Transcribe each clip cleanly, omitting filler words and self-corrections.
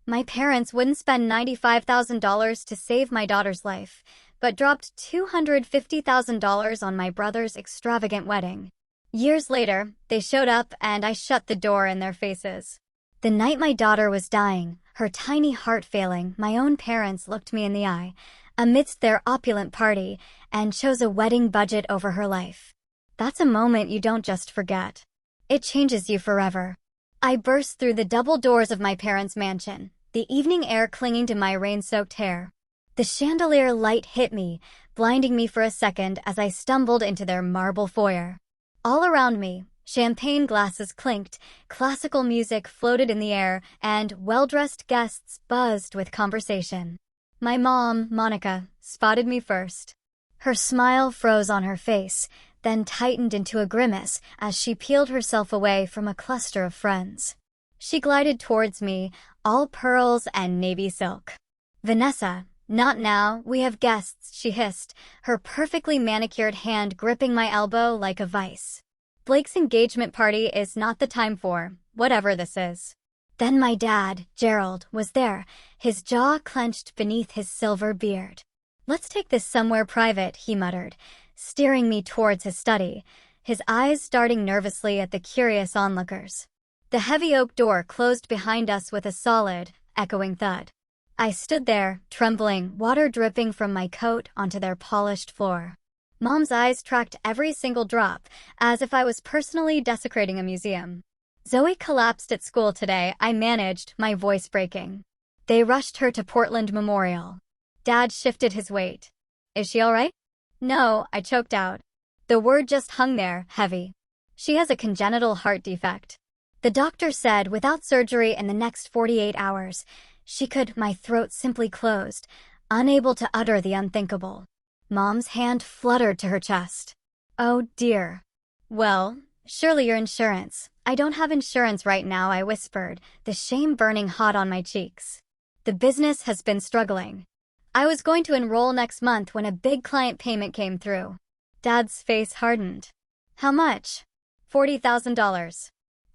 My parents wouldn't spend $95,000 to save my daughter's life, but dropped $250,000 on my brother's extravagant wedding. Years later, they showed up and I shut the door in their faces. The night my daughter was dying, her tiny heart failing, my own parents looked me in the eye, amidst their opulent party, and chose a wedding budget over her life. That's a moment you don't just forget. It changes you forever. I burst through the double doors of my parents' mansion, the evening air clinging to my rain-soaked hair. The chandelier light hit me, blinding me for a second as I stumbled into their marble foyer. All around me, champagne glasses clinked, classical music floated in the air, and well-dressed guests buzzed with conversation. My mom, Monica, spotted me first. Her smile froze on her face, then tightened into a grimace as she peeled herself away from a cluster of friends. She glided towards me, all pearls and navy silk. "Vanessa, not now, we have guests," she hissed, her perfectly manicured hand gripping my elbow like a vice. "Blake's engagement party is not the time for whatever this is." Then my dad, Gerald, was there, his jaw clenched beneath his silver beard. "Let's take this somewhere private," he muttered, steering me towards his study, his eyes darting nervously at the curious onlookers. The heavy oak door closed behind us with a solid, echoing thud. I stood there, trembling, water dripping from my coat onto their polished floor. Mom's eyes tracked every single drop, as if I was personally desecrating a museum. "Zoe collapsed at school today," I managed, my voice breaking. "They rushed her to Portland Memorial." Dad shifted his weight. "Is she all right?" "No," I choked out. The word just hung there, heavy. "She has a congenital heart defect. The doctor said without surgery in the next 48 hours, she could—" My throat simply closed, unable to utter the unthinkable. Mom's hand fluttered to her chest. "Oh dear. Well, surely your insurance—" "I don't have insurance right now," I whispered, the shame burning hot on my cheeks. "The business has been struggling. I was going to enroll next month when a big client payment came through." Dad's face hardened. "How much?" $40,000.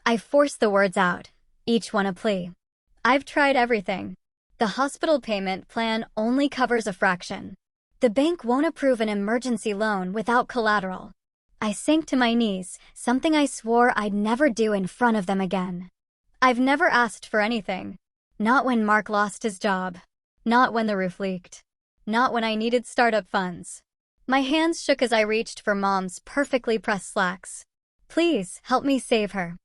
I forced the words out, each one a plea. "I've tried everything. The hospital payment plan only covers a fraction. The bank won't approve an emergency loan without collateral." I sank to my knees, something I swore I'd never do in front of them again. "I've never asked for anything. Not when Mark lost his job. Not when the roof leaked. Not when I needed startup funds." My hands shook as I reached for Mom's perfectly pressed slacks. "Please, help me save her.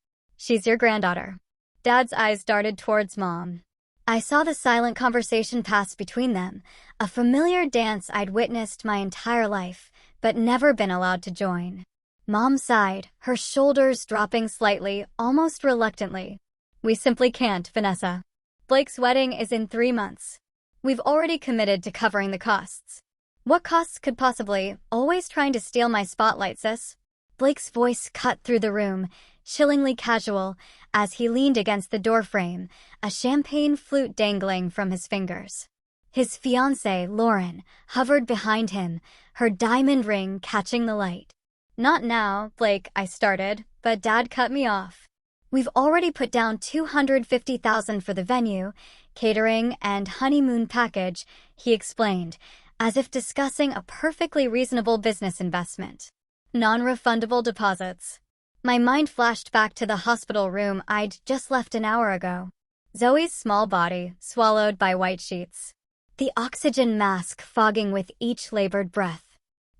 She's your granddaughter." Dad's eyes darted towards Mom. I saw the silent conversation pass between them, a familiar dance I'd witnessed my entire life, but never been allowed to join. Mom sighed, her shoulders dropping slightly, almost reluctantly. "We simply can't, Vanessa. Blake's wedding is in 3 months. We've already committed to covering the costs." "What costs could possibly—" "Always trying to steal my spotlight, sis." Blake's voice cut through the room, chillingly casual, as he leaned against the doorframe, a champagne flute dangling from his fingers. His fiancée, Lauren, hovered behind him, her diamond ring catching the light. "Not now, Blake," I started, but Dad cut me off. "We've already put down $250,000 for the venue, catering, and honeymoon package," he explained, as if discussing a perfectly reasonable business investment. "Non-refundable deposits." My mind flashed back to the hospital room I'd just left an hour ago. Zoe's small body, swallowed by white sheets. The oxygen mask fogging with each labored breath.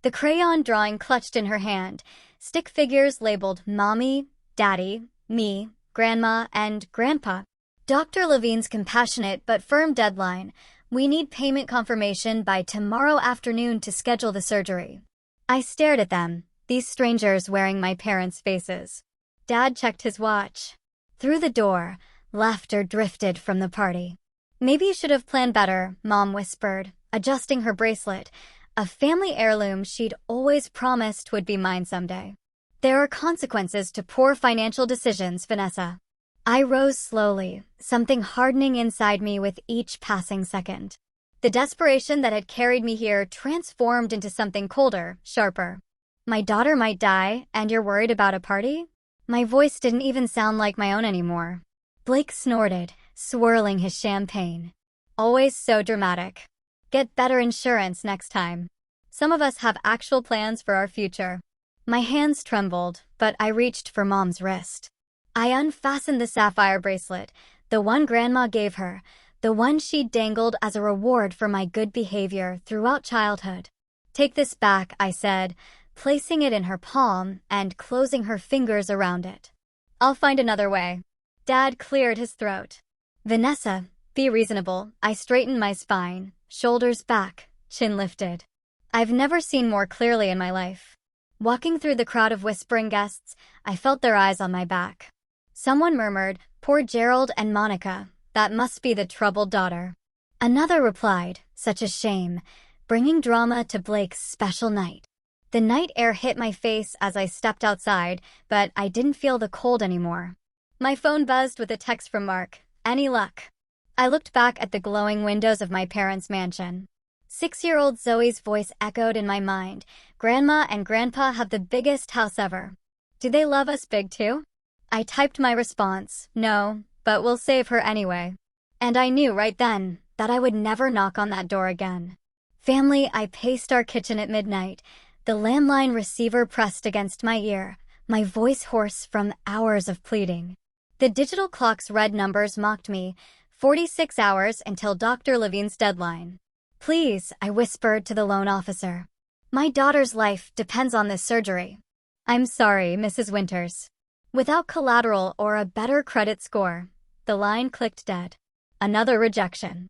The crayon drawing clutched in her hand, stick figures labeled Mommy, Daddy, me, Grandma, and Grandpa. Dr. Levine's compassionate but firm deadline: "We need payment confirmation by tomorrow afternoon to schedule the surgery." I stared at them, these strangers wearing my parents' faces. Dad checked his watch. Through the door, laughter drifted from the party. "Maybe you should have planned better," Mom whispered, adjusting her bracelet, a family heirloom she'd always promised would be mine someday. "There are consequences to poor financial decisions, Vanessa." I rose slowly, something hardening inside me with each passing second. The desperation that had carried me here transformed into something colder, sharper. "My daughter might die, and you're worried about a party?" My voice didn't even sound like my own anymore. Blake snorted, swirling his champagne. Always so dramatic. Get better insurance next time. Some of us have actual plans for our future. My hands trembled, but I reached for Mom's wrist. I unfastened the sapphire bracelet, the one Grandma gave her, the one she dangled as a reward for my good behavior throughout childhood. Take this back, I said, placing it in her palm and closing her fingers around it. I'll find another way. Dad cleared his throat. Vanessa, be reasonable. I straightened my spine, shoulders back, chin lifted. I've never seen more clearly in my life. Walking through the crowd of whispering guests, I felt their eyes on my back. Someone murmured, "Poor Gerald and Monica, that must be the troubled daughter." Another replied, "Such a shame, bringing drama to Blake's special night." The night air hit my face as I stepped outside, but I didn't feel the cold anymore. My phone buzzed with a text from Mark. Any luck? I looked back at the glowing windows of my parents' mansion. 6-year-old Zoe's voice echoed in my mind. Grandma and Grandpa have the biggest house ever. Do they love us big too? I typed my response, no, but we'll save her anyway. And I knew right then that I would never knock on that door again. Family, I paced our kitchen at midnight, the landline receiver pressed against my ear, my voice hoarse from hours of pleading. The digital clock's red numbers mocked me, 46 hours until Dr. Levine's deadline. Please, I whispered to the loan officer. My daughter's life depends on this surgery. I'm sorry, Mrs. Winters. Without collateral or a better credit score, the line clicked dead. Another rejection.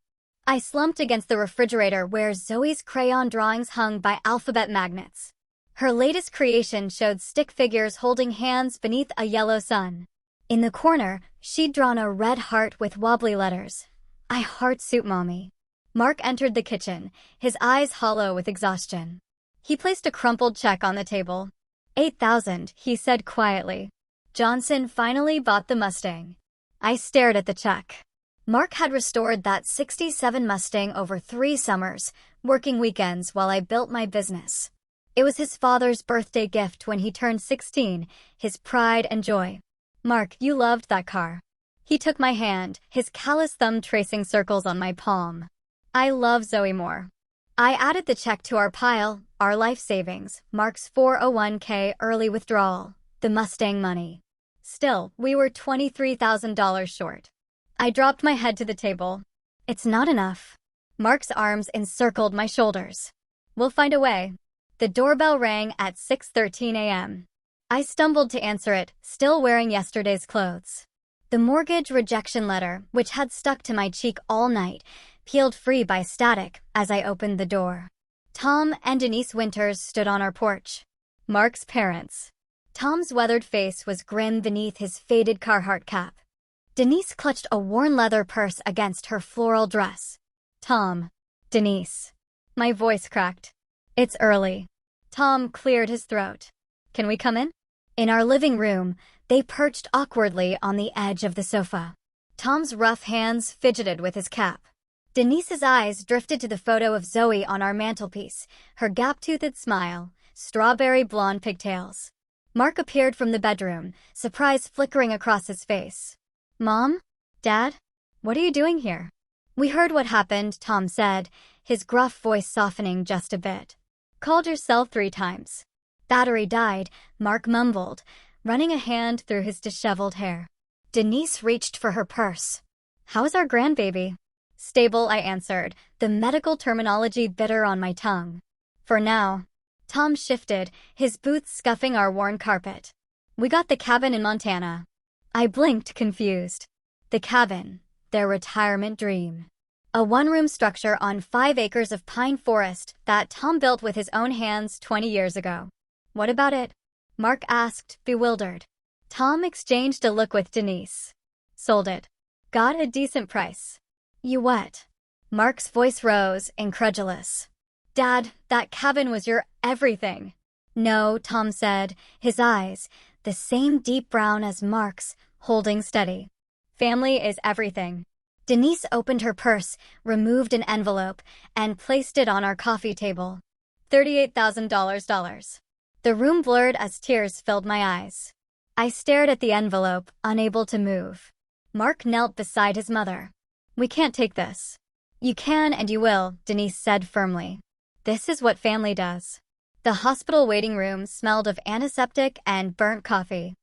I slumped against the refrigerator where Zoe's crayon drawings hung by alphabet magnets. Her latest creation showed stick figures holding hands beneath a yellow sun. In the corner, she'd drawn a red heart with wobbly letters. I heart soup, Mommy. Mark entered the kitchen, his eyes hollow with exhaustion. He placed a crumpled check on the table. $8,000, he said quietly. Johnson finally bought the Mustang. I stared at the check. Mark had restored that '67 Mustang over 3 summers, working weekends while I built my business. It was his father's birthday gift when he turned 16, his pride and joy. Mark, you loved that car. He took my hand, his callous thumb tracing circles on my palm. I love Zoe more. I added the check to our pile, our life savings, Mark's 401k early withdrawal, the Mustang money. Still, we were $23,000 short. I dropped my head to the table. It's not enough. Mark's arms encircled my shoulders. We'll find a way. The doorbell rang at 6:13 a.m. I stumbled to answer it, still wearing yesterday's clothes. The mortgage rejection letter, which had stuck to my cheek all night, peeled free by static as I opened the door. Tom and Denise Winters stood on our porch. Mark's parents. Tom's weathered face was grim beneath his faded Carhartt cap. Denise clutched a worn leather purse against her floral dress. Tom. Denise. My voice cracked. It's early. Tom cleared his throat. Can we come in? In our living room, they perched awkwardly on the edge of the sofa. Tom's rough hands fidgeted with his cap. Denise's eyes drifted to the photo of Zoe on our mantelpiece, her gap-toothed smile, strawberry blonde pigtails. Mark appeared from the bedroom, surprise flickering across his face. Mom? Dad? What are you doing here? We heard what happened, Tom said, his gruff voice softening just a bit. Called yourself 3 times. Battery died, Mark mumbled, running a hand through his disheveled hair. Denise reached for her purse. How's our grandbaby? Stable, I answered, the medical terminology bitter on my tongue. For now. Tom shifted, his boots scuffing our worn carpet. We got the cabin in Montana. I blinked, confused. The cabin, their retirement dream. A 1-room structure on 5 acres of pine forest that Tom built with his own hands 20 years ago. What about it? Mark asked, bewildered. Tom exchanged a look with Denise. Sold it. Got a decent price. You what? Mark's voice rose, incredulous. Dad, that cabin was your everything. No, Tom said, his eyes, the same deep brown as Mark's, holding steady. Family is everything. Denise opened her purse, removed an envelope, and placed it on our coffee table. $38,000. The room blurred as tears filled my eyes. I stared at the envelope, unable to move. Mark knelt beside his mother. "We can't take this." "You can and you will," Denise said firmly. "This is what family does." The hospital waiting room smelled of antiseptic and burnt coffee.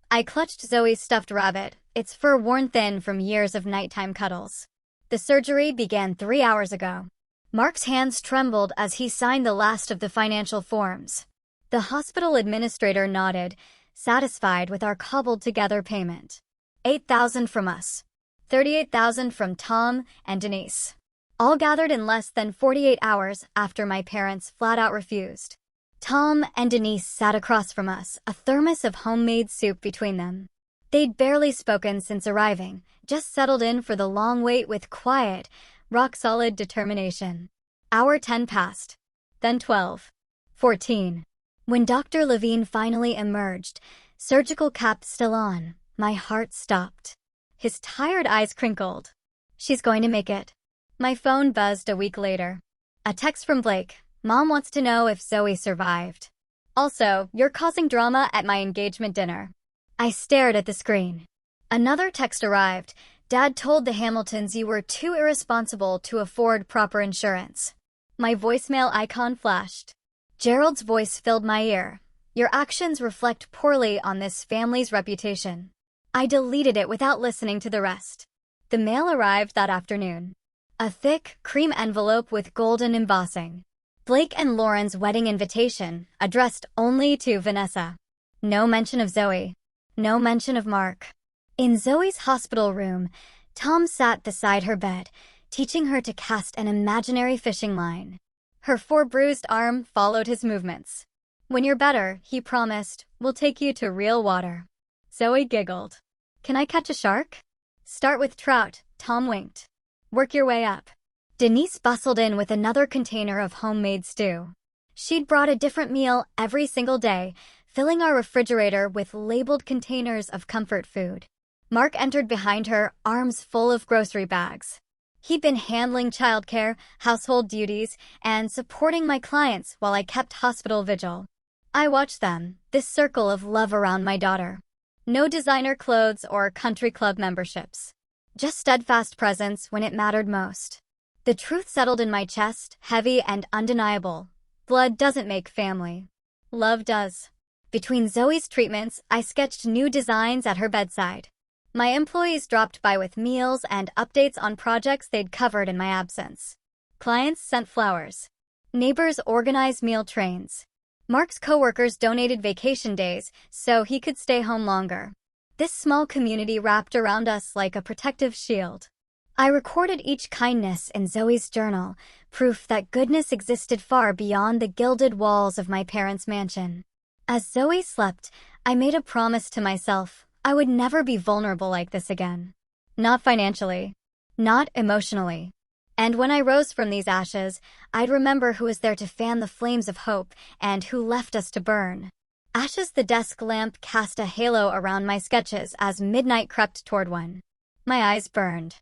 I clutched Zoe's stuffed rabbit, its fur worn thin from years of nighttime cuddles. The surgery began 3 hours ago. Mark's hands trembled as he signed the last of the financial forms. The hospital administrator nodded, satisfied with our cobbled-together payment. $8,000 from us. $38,000 from Tom and Denise. All gathered in less than 48 hours after my parents flat-out refused. Tom and Denise sat across from us, a thermos of homemade soup between them. They'd barely spoken since arriving, just settled in for the long wait with quiet, rock-solid determination. Hour 10 passed. Then 12. 14. When Dr. Levine finally emerged, surgical cap still on, my heart stopped. His tired eyes crinkled. "She's going to make it." My phone buzzed a week later. A text from Blake. "Mom wants to know if Zoe survived. Also, you're causing drama at my engagement dinner." I stared at the screen. Another text arrived. "Dad told the Hamiltons you were too irresponsible to afford proper insurance." My voicemail icon flashed. Gerald's voice filled my ear. "Your actions reflect poorly on this family's reputation." I deleted it without listening to the rest. The mail arrived that afternoon. A thick, cream envelope with golden embossing. Blake and Lauren's wedding invitation, addressed only to Vanessa. No mention of Zoe. No mention of Mark. In Zoe's hospital room, Tom sat beside her bed, teaching her to cast an imaginary fishing line. Her four-bruised arm followed his movements. "When you're better," he promised, "we'll take you to real water." Zoe giggled. "Can I catch a shark?" "Start with trout," Tom winked. "Work your way up." Denise bustled in with another container of homemade stew. She'd brought a different meal every single day, filling our refrigerator with labeled containers of comfort food. Mark entered behind her, arms full of grocery bags. He'd been handling childcare, household duties, and supporting my clients while I kept hospital vigil. I watched them, this circle of love around my daughter. No designer clothes or country club memberships. Just steadfast presence when it mattered most. The truth settled in my chest, heavy and undeniable. Blood doesn't make family. Love does. Between Zoe's treatments, I sketched new designs at her bedside. My employees dropped by with meals and updates on projects they'd covered in my absence. Clients sent flowers. Neighbors organized meal trains. Mark's coworkers donated vacation days so he could stay home longer. This small community wrapped around us like a protective shield. I recorded each kindness in Zoe's journal, proof that goodness existed far beyond the gilded walls of my parents' mansion. As Zoe slept, I made a promise to myself. I would never be vulnerable like this again. Not financially. Not emotionally. And when I rose from these ashes, I'd remember who was there to fan the flames of hope and who left us to burn. Ashes. The desk lamp cast a halo around my sketches as midnight crept toward one. My eyes burned.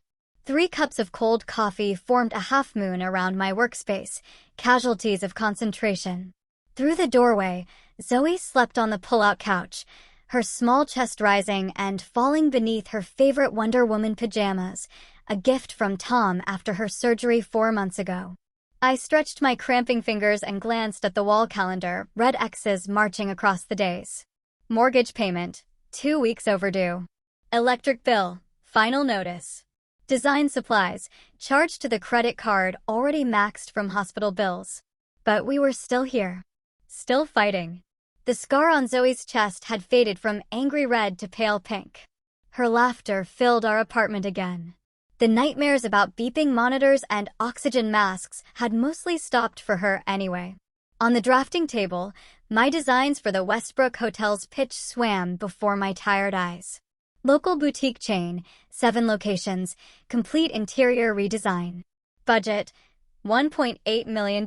3 cups of cold coffee formed a half-moon around my workspace, casualties of concentration. Through the doorway, Zoe slept on the pull-out couch, her small chest rising and falling beneath her favorite Wonder Woman pajamas, a gift from Tom after her surgery 4 months ago. I stretched my cramping fingers and glanced at the wall calendar, red X's marching across the days. Mortgage payment, 2 weeks overdue. Electric bill, final notice. Design supplies, charged to the credit card already maxed from hospital bills. But we were still here. Still fighting. The scar on Zoe's chest had faded from angry red to pale pink. Her laughter filled our apartment again. The nightmares about beeping monitors and oxygen masks had mostly stopped for her anyway. On the drafting table, my designs for the Westbrook Hotel's pitch swam before my tired eyes. Local boutique chain, 7 locations, complete interior redesign. Budget, $1.8 million.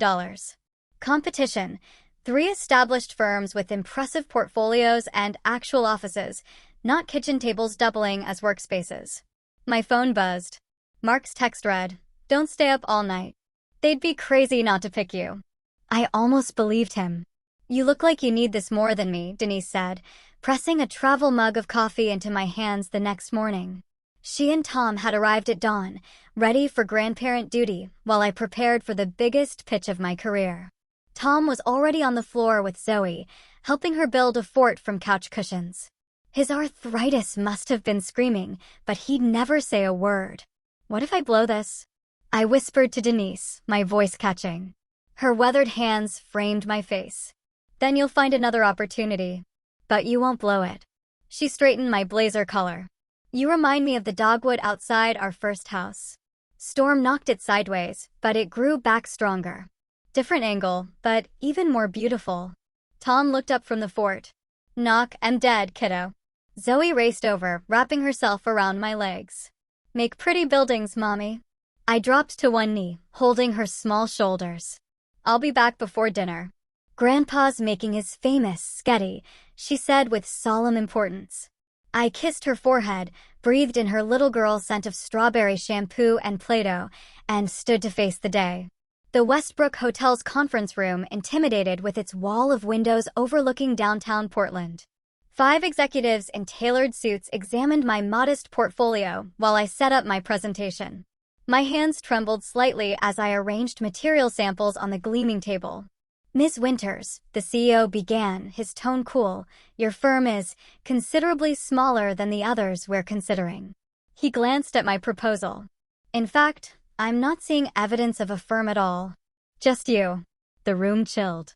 Competition, 3 established firms with impressive portfolios and actual offices, not kitchen tables doubling as workspaces. My phone buzzed. Mark's text read, "Don't stay up all night. They'd be crazy not to pick you." I almost believed him. "You look like you need this more than me," Denise said, pressing a travel mug of coffee into my hands the next morning. She and Tom had arrived at dawn, ready for grandparent duty, while I prepared for the biggest pitch of my career. Tom was already on the floor with Zoe, helping her build a fort from couch cushions. His arthritis must have been screaming, but he'd never say a word. "What if I blow this?" I whispered to Denise, my voice catching. Her weathered hands framed my face. "Then you'll find another opportunity. But you won't blow it." She straightened my blazer collar. "You remind me of the dogwood outside our first house." Storm knocked it sideways, but it grew back stronger. Different angle, but even more beautiful. Tom looked up from the fort. "Knock, I'm dead, kiddo." Zoe raced over, wrapping herself around my legs. "Make pretty buildings, Mommy." I dropped to one knee, holding her small shoulders. "I'll be back before dinner." "Grandpa's making his famous sketty," she said with solemn importance. I kissed her forehead, breathed in her little girl scent of strawberry shampoo and Play-Doh, and stood to face the day. The Westbrook Hotel's conference room intimidated with its wall of windows overlooking downtown Portland. 5 executives in tailored suits examined my modest portfolio while I set up my presentation. My hands trembled slightly as I arranged material samples on the gleaming table. "Ms. Winters," the CEO began, his tone cool, "your firm is considerably smaller than the others we're considering." He glanced at my proposal. "In fact, I'm not seeing evidence of a firm at all. Just you." The room chilled.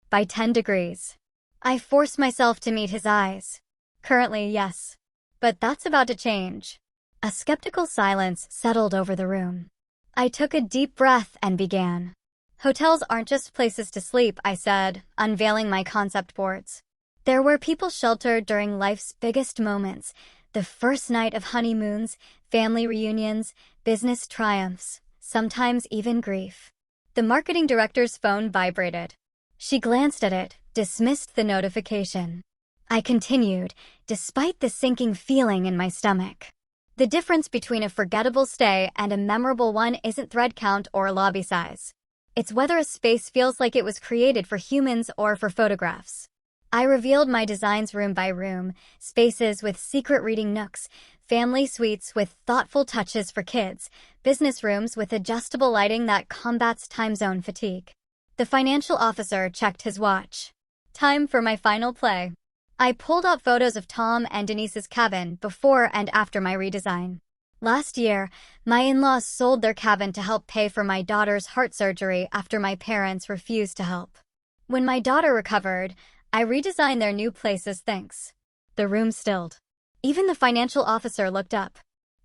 By 10 degrees. I forced myself to meet his eyes. "Currently, yes. But that's about to change." A skeptical silence settled over the room. I took a deep breath and began. "Hotels aren't just places to sleep," I said, unveiling my concept boards. "They're where people shelter during life's biggest moments, the first night of honeymoons, family reunions, business triumphs, sometimes even grief." The marketing director's phone vibrated. She glanced at it, dismissed the notification. I continued, despite the sinking feeling in my stomach. The difference between a forgettable stay and a memorable one isn't thread count or lobby size. It's whether a space feels like it was created for humans or for photographs. I revealed my designs room by room, spaces with secret reading nooks, family suites with thoughtful touches for kids, business rooms with adjustable lighting that combats time zone fatigue. The financial officer checked his watch. Time for my final play. I pulled out photos of Tom and Denise's cabin before and after my redesign. Last year, my in-laws sold their cabin to help pay for my daughter's heart surgery after my parents refused to help. When my daughter recovered, I redesigned their new place as thanks. The room stilled. Even the financial officer looked up.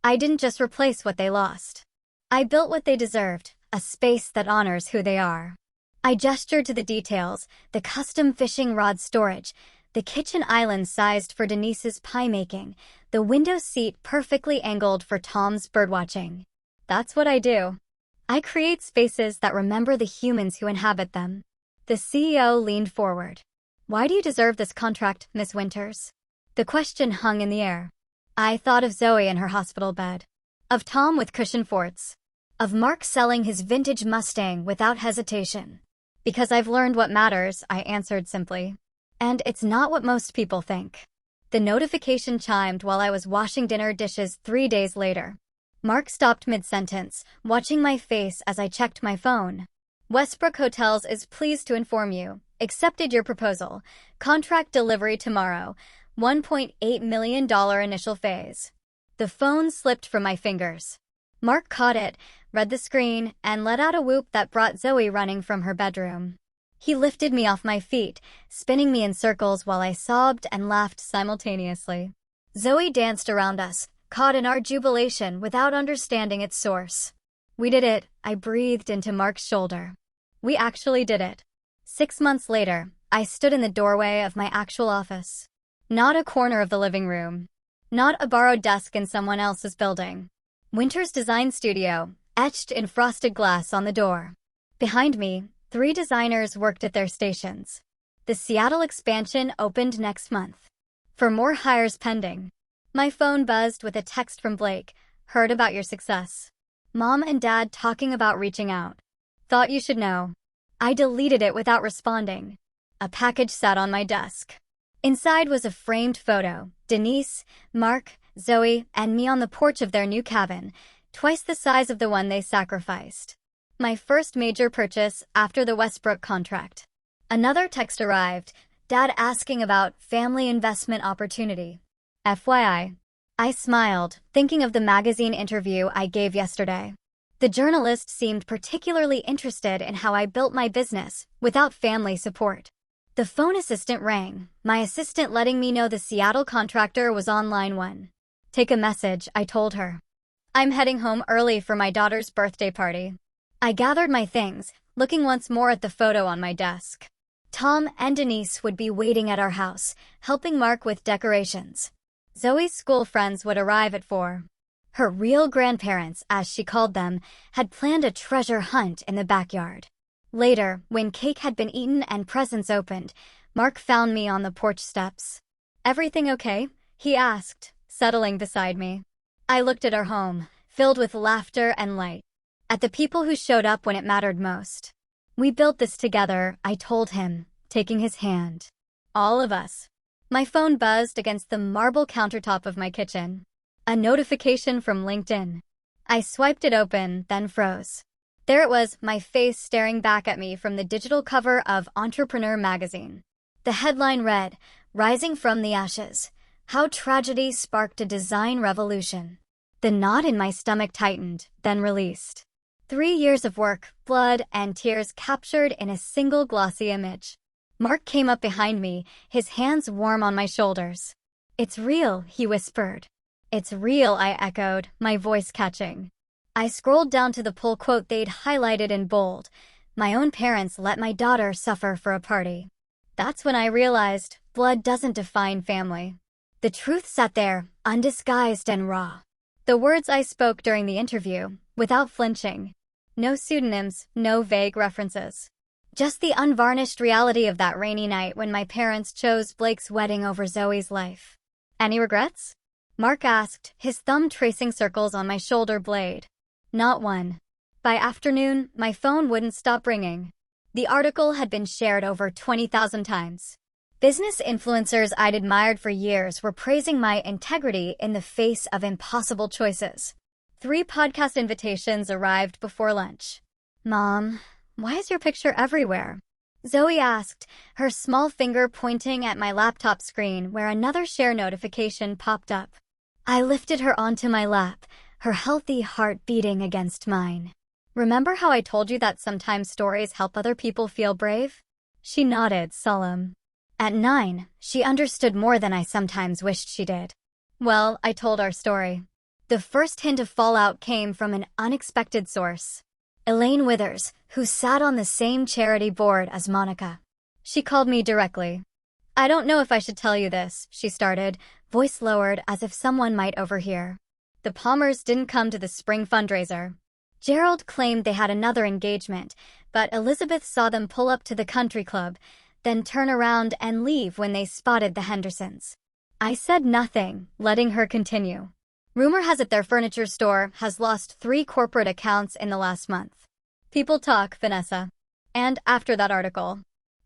I didn't just replace what they lost. I built what they deserved, a space that honors who they are. I gestured to the details, the custom fishing rod storage, the kitchen island sized for Denise's pie making, the window seat perfectly angled for Tom's birdwatching. That's what I do. I create spaces that remember the humans who inhabit them. The CEO leaned forward. "Why do you deserve this contract, Miss Winters?" The question hung in the air. I thought of Zoe in her hospital bed. Of Tom with cushion forts. Of Mark selling his vintage Mustang without hesitation. "Because I've learned what matters," I answered simply. "And it's not what most people think." The notification chimed while I was washing dinner dishes 3 days later. Mark stopped mid-sentence, watching my face as I checked my phone. "Westbrook Hotels is pleased to inform you. Accepted your proposal. Contract delivery tomorrow. $1.8 million initial phase." The phone slipped from my fingers. Mark caught it, read the screen, and let out a whoop that brought Zoe running from her bedroom. He lifted me off my feet, spinning me in circles while I sobbed and laughed simultaneously. Zoe danced around us, caught in our jubilation without understanding its source. "We did it," I breathed into Mark's shoulder. "We actually did it." 6 months later, I stood in the doorway of my actual office. Not a corner of the living room. Not a borrowed desk in someone else's building. Winter's Design Studio, etched in frosted glass on the door. Behind me, 3 designers worked at their stations. The Seattle expansion opened next month. For more hires pending. My phone buzzed with a text from Blake. "Heard about your success. Mom and Dad talking about reaching out. Thought you should know." I deleted it without responding. A package sat on my desk. Inside was a framed photo. Denise, Mark, Zoe, and me on the porch of their new cabin, twice the size of the one they sacrificed. My first major purchase after the Westbrook contract. Another text arrived, Dad asking about family investment opportunity. FYI. I smiled, thinking of the magazine interview I gave yesterday. The journalist seemed particularly interested in how I built my business without family support. The phone assistant rang, my assistant letting me know the Seattle contractor was on line 1. Take a message, I told her. I'm heading home early for my daughter's birthday party. I gathered my things, looking once more at the photo on my desk. Tom and Denise would be waiting at our house, helping Mark with decorations. Zoe's school friends would arrive at 4. Her real grandparents, as she called them, had planned a treasure hunt in the backyard. Later, when cake had been eaten and presents opened, Mark found me on the porch steps. Everything okay? He asked, settling beside me. I looked at our home, filled with laughter and light. At the people who showed up when it mattered most. We built this together, I told him, taking his hand. All of us. My phone buzzed against the marble countertop of my kitchen. A notification from LinkedIn. I swiped it open, then froze. There it was, my face staring back at me from the digital cover of Entrepreneur magazine. The headline read, Rising from the Ashes. How Tragedy Sparked a Design Revolution. The knot in my stomach tightened, then released. 3 years of work, blood, and tears captured in a single glossy image. Mark came up behind me, his hands warm on my shoulders. It's real, he whispered. It's real, I echoed, my voice catching. I scrolled down to the pull quote they'd highlighted in bold. My own parents let my daughter suffer for a party. That's when I realized blood doesn't define family. The truth sat there, undisguised and raw. The words I spoke during the interview, without flinching. No pseudonyms, no vague references. Just the unvarnished reality of that rainy night when my parents chose Blake's wedding over Zoe's life. Any regrets? Mark asked, his thumb tracing circles on my shoulder blade. Not one. By afternoon, my phone wouldn't stop ringing. The article had been shared over 20,000 times. Business influencers I'd admired for years were praising my integrity in the face of impossible choices. 3 podcast invitations arrived before lunch. Mom, why is your picture everywhere? Zoe asked, her small finger pointing at my laptop screen where another share notification popped up. I lifted her onto my lap, her healthy heart beating against mine. Remember how I told you that sometimes stories help other people feel brave? She nodded, solemn. At 9, she understood more than I sometimes wished she did. Well, I told our story. The first hint of fallout came from an unexpected source. Elaine Withers, who sat on the same charity board as Monica. She called me directly. I don't know if I should tell you this, she started, voice lowered as if someone might overhear. The Palmers didn't come to the spring fundraiser. Gerald claimed they had another engagement, but Elizabeth saw them pull up to the country club, then turn around and leave when they spotted the Hendersons. I said nothing, letting her continue. Rumor has it their furniture store has lost 3 corporate accounts in the last month. People talk, Vanessa. And after that article,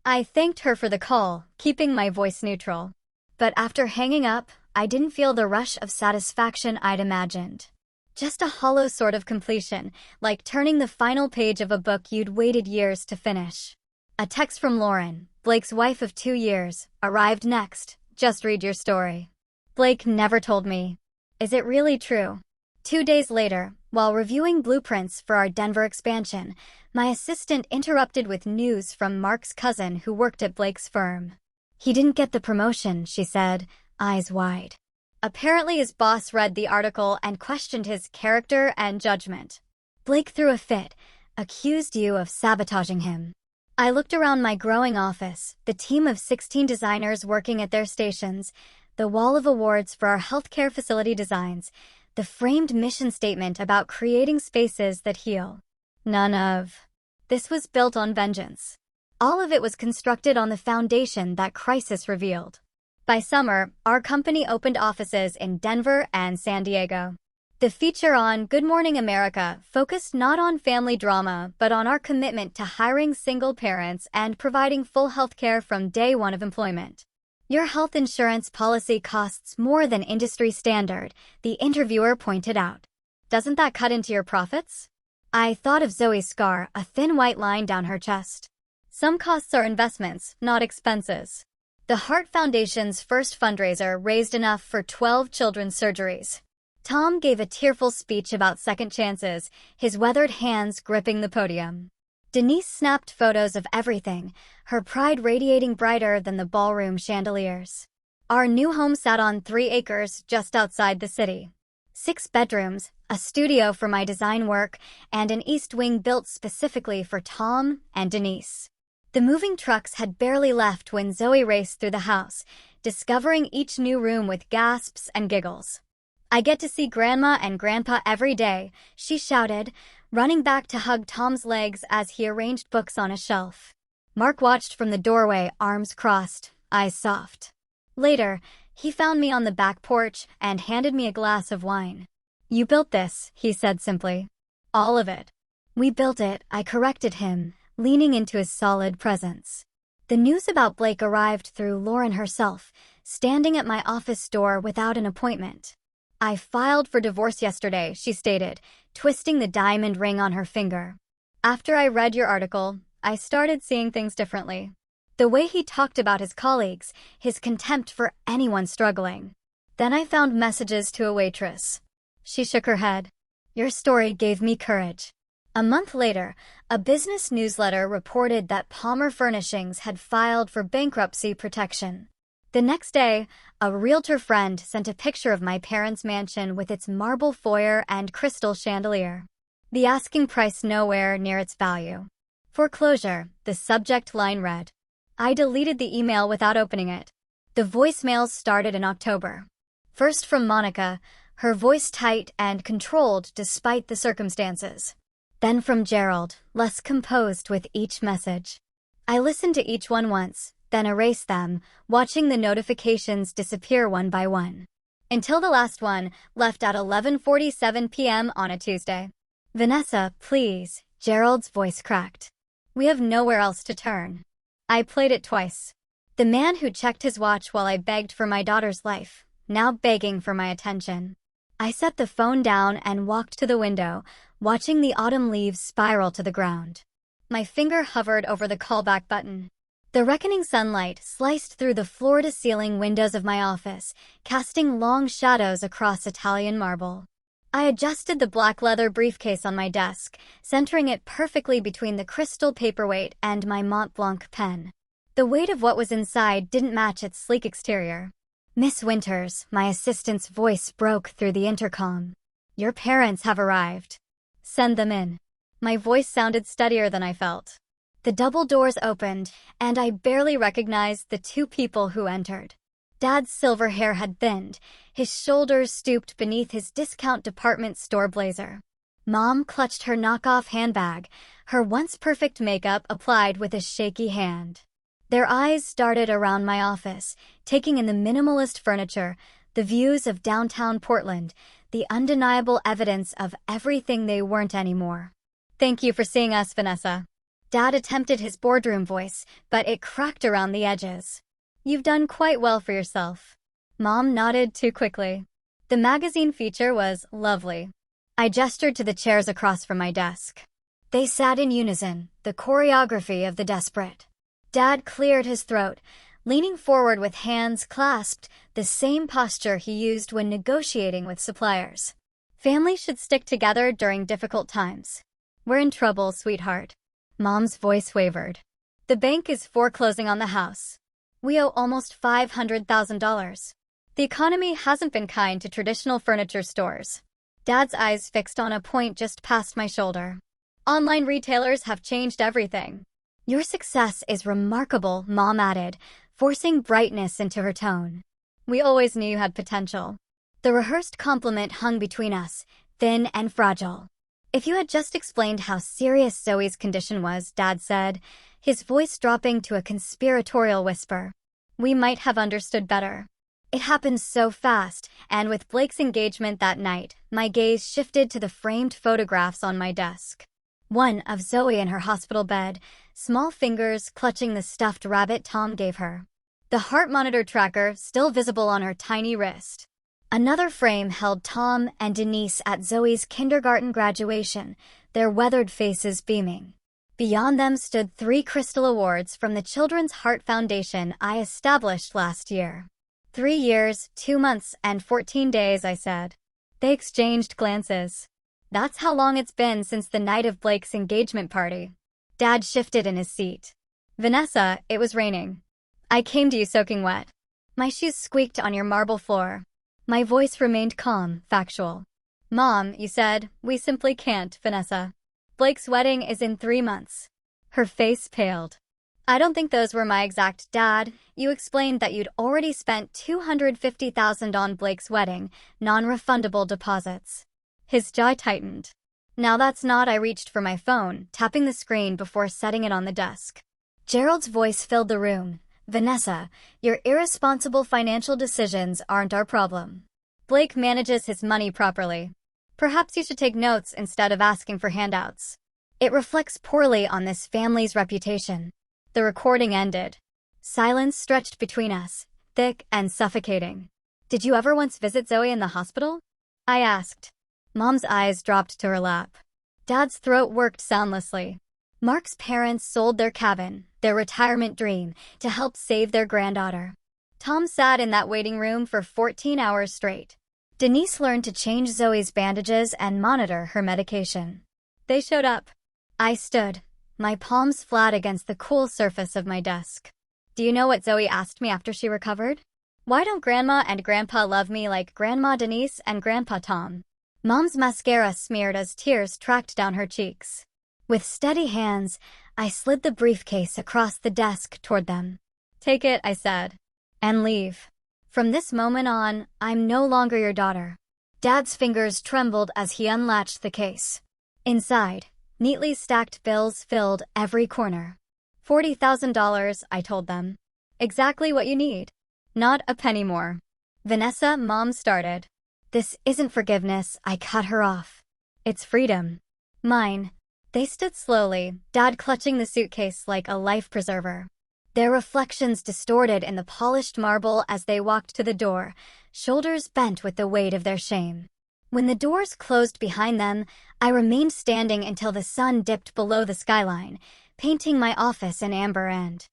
I thanked her for the call, keeping my voice neutral. But after hanging up, I didn't feel the rush of satisfaction I'd imagined. Just a hollow sort of completion, like turning the final page of a book you'd waited years to finish. A text from Lauren, Blake's wife of 2 years, arrived next. Just read your story. Blake never told me. Is it really true? 2 days later, while reviewing blueprints for our Denver expansion, my assistant interrupted with news from Mark's cousin who worked at Blake's firm. He didn't get the promotion, she said, eyes wide. Apparently his boss read the article and questioned his character and judgment. Blake threw a fit, accused you of sabotaging him. I looked around my growing office, the team of 16 designers working at their stations, the wall of awards for our healthcare facility designs, the framed mission statement about creating spaces that heal. None of this was built on vengeance. All of it was constructed on the foundation that crisis revealed. By summer, our company opened offices in Denver and San Diego. The feature on Good Morning America focused not on family drama, but on our commitment to hiring single parents and providing full health care from day one of employment. Your health insurance policy costs more than industry standard, the interviewer pointed out. Doesn't that cut into your profits? I thought of Zoe's scar, a thin white line down her chest. Some costs are investments, not expenses. The Heart Foundation's first fundraiser raised enough for 12 children's surgeries. Tom gave a tearful speech about second chances, his weathered hands gripping the podium. Denise snapped photos of everything, her pride radiating brighter than the ballroom chandeliers. Our new home sat on 3 acres just outside the city. 6 bedrooms, a studio for my design work, and an east wing built specifically for Tom and Denise. The moving trucks had barely left when Zoe raced through the house, discovering each new room with gasps and giggles. I get to see Grandma and Grandpa every day, she shouted, running back to hug Tom's legs as he arranged books on a shelf. Mark watched from the doorway, arms crossed, eyes soft. Later, he found me on the back porch and handed me a glass of wine. You built this, he said simply. All of it. We built it, I corrected him, leaning into his solid presence. The news about Blake arrived through Lauren herself, standing at my office door without an appointment. I filed for divorce yesterday, she stated, twisting the diamond ring on her finger. After I read your article, I started seeing things differently. The way he talked about his colleagues, his contempt for anyone struggling. Then I found messages to a waitress. She shook her head. Your story gave me courage. A month later, a business newsletter reported that Palmer Furnishings had filed for bankruptcy protection. The next day, a realtor friend sent a picture of my parents' mansion with its marble foyer and crystal chandelier. The asking price nowhere near its value. Foreclosure, the subject line read. I deleted the email without opening it. The voicemails started in October. First from Monica, her voice tight and controlled despite the circumstances. Then from Gerald, less composed with each message. I listened to each one once, then erased them, watching the notifications disappear one by one. Until the last one, left at 11:47 p.m. on a Tuesday. Vanessa, please, Gerald's voice cracked. We have nowhere else to turn. I played it twice. The man who checked his watch while I begged for my daughter's life, now begging for my attention. I set the phone down and walked to the window, watching the autumn leaves spiral to the ground. My finger hovered over the callback button. The reckoning sunlight sliced through the floor-to-ceiling windows of my office, casting long shadows across Italian marble. I adjusted the black leather briefcase on my desk, centering it perfectly between the crystal paperweight and my Mont Blanc pen. The weight of what was inside didn't match its sleek exterior. Miss Winters, my assistant's voice broke through the intercom. Your parents have arrived. Send them in. My voice sounded steadier than I felt. The double doors opened, and I barely recognized the 2 people who entered. Dad's silver hair had thinned, his shoulders stooped beneath his discount department store blazer. Mom clutched her knockoff handbag, her once-perfect makeup applied with a shaky hand. Their eyes darted around my office, taking in the minimalist furniture, the views of downtown Portland, the undeniable evidence of everything they weren't anymore. Thank you for seeing us, Vanessa. Dad attempted his boardroom voice, but it cracked around the edges. You've done quite well for yourself. Mom nodded too quickly. The magazine feature was lovely. I gestured to the chairs across from my desk. They sat in unison, the choreography of the desperate. Dad cleared his throat, leaning forward with hands clasped, the same posture he used when negotiating with suppliers. Families should stick together during difficult times. We're in trouble, sweetheart. Mom's voice wavered. The bank is foreclosing on the house. We owe almost $500,000. The economy hasn't been kind to traditional furniture stores. Dad's eyes fixed on a point just past my shoulder. Online retailers have changed everything. Your success is remarkable, Mom added, forcing brightness into her tone. We always knew you had potential. The rehearsed compliment hung between us, thin and fragile. If you had just explained how serious Zoe's condition was, Dad said, his voice dropping to a conspiratorial whisper, we might have understood better. It happened so fast, and with Blake's engagement that night, my gaze shifted to the framed photographs on my desk. One of Zoe in her hospital bed, small fingers clutching the stuffed rabbit Tom gave her. the heart monitor tracker still visible on her tiny wrist. Another frame held Tom and Denise at Zoe's kindergarten graduation, their weathered faces beaming. Beyond them stood 3 crystal awards from the Children's Heart Foundation I established last year. 3 years, 2 months, and 14 days, I said. They exchanged glances. That's how long it's been since the night of Blake's engagement party. Dad shifted in his seat. Vanessa, it was raining. I came to you soaking wet. My shoes squeaked on your marble floor. My voice remained calm, factual. Mom, you said, we simply can't, Vanessa. Blake's wedding is in 3 months. Her face paled. I don't think those were my exact, Dad. You explained that you'd already spent $250,000 on Blake's wedding, non-refundable deposits. His jaw tightened. Now that's not. I reached for my phone, tapping the screen before setting it on the desk. Gerald's voice filled the room. Vanessa, your irresponsible financial decisions aren't our problem. Blake manages his money properly. Perhaps you should take notes instead of asking for handouts. It reflects poorly on this family's reputation. The recording ended. Silence stretched between us, thick and suffocating. Did you ever once visit Zoe in the hospital? I asked. Mom's eyes dropped to her lap. Dad's throat worked soundlessly. Mark's parents sold their cabin, their retirement dream, to help save their granddaughter. Tom sat in that waiting room for 14 hours straight. Denise learned to change Zoe's bandages and monitor her medication. They showed up. I stood, my palms flat against the cool surface of my desk. Do you know what Zoe asked me after she recovered? Why don't Grandma and Grandpa love me like Grandma Denise and Grandpa Tom? Mom's mascara smeared as tears tracked down her cheeks. With steady hands, I slid the briefcase across the desk toward them. Take it, I said, and leave. From this moment on, I'm no longer your daughter. Dad's fingers trembled as he unlatched the case. Inside, neatly stacked bills filled every corner. $40,000, I told them. Exactly what you need. Not a penny more. Vanessa, Mom started. This isn't forgiveness, I cut her off. It's freedom. Mine. They stood slowly, Dad clutching the suitcase like a life preserver. Their reflections distorted in the polished marble as they walked to the door, shoulders bent with the weight of their shame. When the doors closed behind them, I remained standing until the sun dipped below the skyline, painting my office in amber and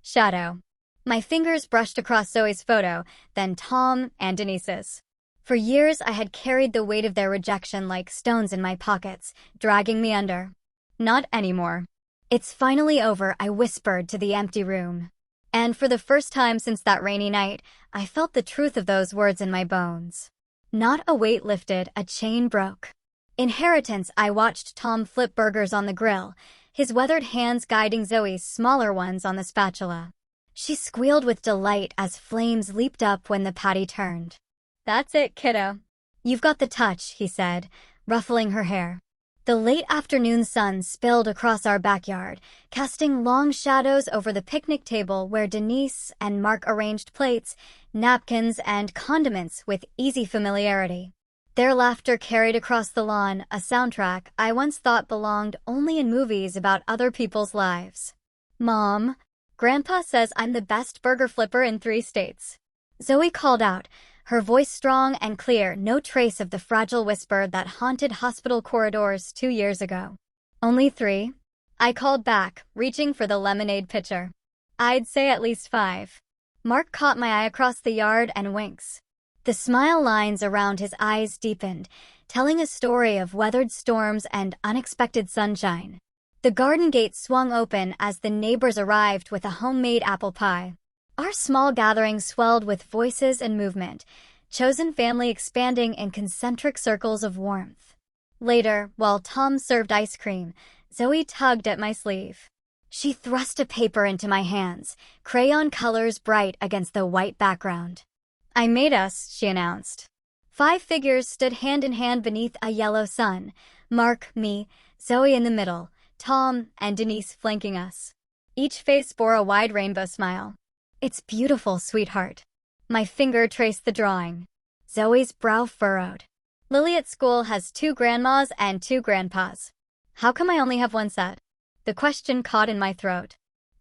shadow. My fingers brushed across Zoe's photo, then Tom and Denise's. For years, I had carried the weight of their rejection like stones in my pockets, dragging me under. Not anymore. It's finally over, I whispered to the empty room. And for the first time since that rainy night, I felt the truth of those words in my bones. Not a weight lifted, a chain broke. Inheritance, I watched Tom flip burgers on the grill, his weathered hands guiding Zoe's smaller ones on the spatula. She squealed with delight as flames leaped up when the patty turned. That's it, kiddo. You've got the touch, he said, ruffling her hair. The late afternoon sun spilled across our backyard, casting long shadows over the picnic table where Denise and Mark arranged plates, napkins, and condiments with easy familiarity. Their laughter carried across the lawn, a soundtrack I once thought belonged only in movies about other people's lives. Mom, Grandpa says I'm the best burger flipper in 3 states. Zoe called out, her voice strong and clear, no trace of the fragile whisper that haunted hospital corridors 2 years ago. Only 3? I called back, reaching for the lemonade pitcher. I'd say at least 5. Mark caught my eye across the yard and winks. The smile lines around his eyes deepened, telling a story of weathered storms and unexpected sunshine. The garden gate swung open as the neighbors arrived with a homemade apple pie. Our small gathering swelled with voices and movement, chosen family expanding in concentric circles of warmth. Later, while Tom served ice cream, Zoe tugged at my sleeve. She thrust a paper into my hands, crayon colors bright against the white background. I made us, she announced. 5 figures stood hand in hand beneath a yellow sun. Mark, me, Zoe in the middle, Tom and Denise flanking us. Each face bore a wide rainbow smile. It's beautiful, sweetheart. My finger traced the drawing. Zoe's brow furrowed. Lily at school has 2 grandmas and 2 grandpas. How come I only have 1 set? The question caught in my throat.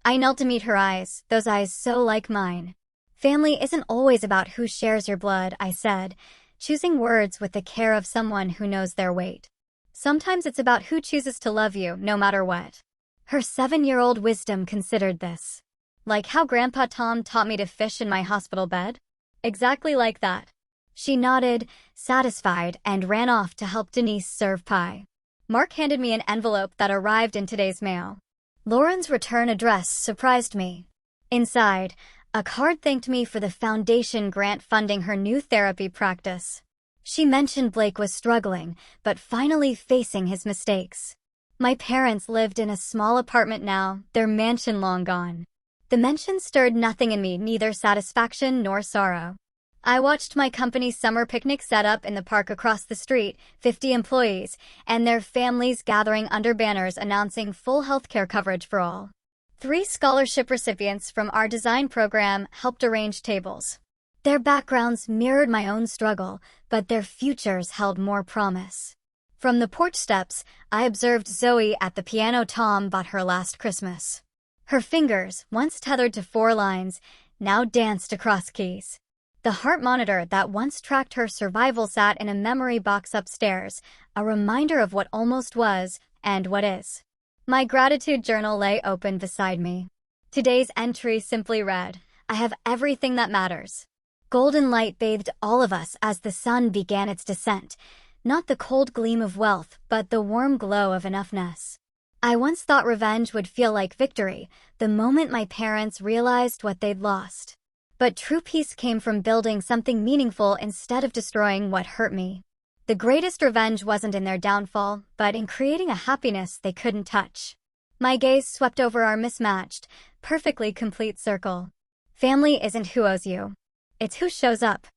I knelt to meet her eyes, those eyes so like mine. Family isn't always about who shares your blood, I said, choosing words with the care of someone who knows their weight. Sometimes it's about who chooses to love you, no matter what. Her 7-year-old wisdom considered this. Like how Grandpa Tom taught me to fish in my hospital bed? Exactly like that. She nodded, satisfied, and ran off to help Denise serve pie. Mark handed me an envelope that arrived in today's mail. Lauren's return address surprised me. Inside, a card thanked me for the foundation grant funding her new therapy practice. She mentioned Blake was struggling, but finally facing his mistakes. My parents lived in a small apartment now, their mansion long gone. The mention stirred nothing in me, neither satisfaction nor sorrow. I watched my company's summer picnic set up in the park across the street, 50 employees, and their families gathering under banners announcing full healthcare coverage for all. 3 scholarship recipients from our design program helped arrange tables. Their backgrounds mirrored my own struggle, but their futures held more promise. From the porch steps, I observed Zoe at the piano Tom bought her last Christmas. Her fingers, once tethered to 4 lines, now danced across keys. The heart monitor that once tracked her survival sat in a memory box upstairs, a reminder of what almost was and what is. My gratitude journal lay open beside me. Today's entry simply read, "I have everything that matters." Golden light bathed all of us as the sun began its descent, not the cold gleam of wealth, but the warm glow of enoughness. I once thought revenge would feel like victory, the moment my parents realized what they'd lost. But true peace came from building something meaningful instead of destroying what hurt me. The greatest revenge wasn't in their downfall, but in creating a happiness they couldn't touch. My gaze swept over our mismatched, perfectly complete circle. Family isn't who owes you. It's who shows up.